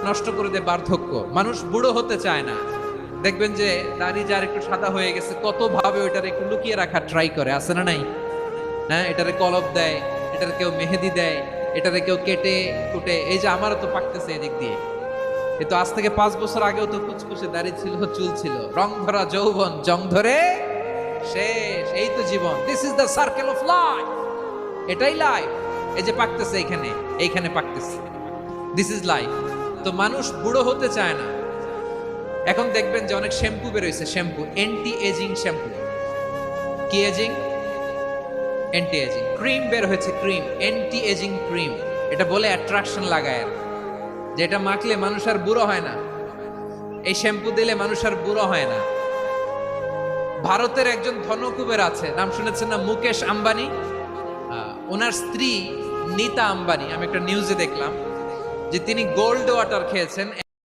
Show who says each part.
Speaker 1: নষ্ট করে দেয় বার্ধক্য। মানুষ বুড়ো হতে চায় না। দেখবেন যে দাড়ি যার একটু সাদা হয়ে গেছে কত ভাবে ওইটার একটু লুকিয়ে রাখার ট্রাই করে, আছে না নাই? হ্যাঁ, এটারে কলপ দেয়, এটারে কেউ মেহেদি দেয়, এটারে কেউ কেটে কুটে। এই যে আমারও তো পাকতেছে এদিক দিয়ে, কিন্তু আজ থেকে 5 বছর আগেও তো কুচকুচে দাড়ি ছিল, চুল ছিল, রং ধরা যৌবন জং ধরে শেষ। এই তো জীবন, this is the circle of life. এটাই লাইফ। এই যে পাকতেছে এইখানে, এইখানে পাকতেছে, দিস ইজ লাইফ। তো মানুষ বুড়ো হতে চায় না। এখন দেখবেন যে অনেক শ্যাম্পু বেরোইছে, শ্যাম্পু অ্যান্টি এজিং শ্যাম্পু। কি এজিং? Anti ageing. ক্রিম বের হয়েছে, ক্রিম অ্যান্টি এজিং ক্রিম। এটা বলে অ্যাট্রাকশন লাগায়, যেটা মাখলে মানুষ আর বুড়ো হয় না। এই শ্যাম্পু দিলে মানুষ আর বুড়ো হয় না। ভারতের একজন ধনকুবের আছে, নাম শুনেছেন না? মুকেশ আম্বানি। ওনার স্ত্রী নীতা আম্বানি, আমি একটা নিউজে দেখলাম যে তিনি গোল্ড ওয়াটার খেয়েছেন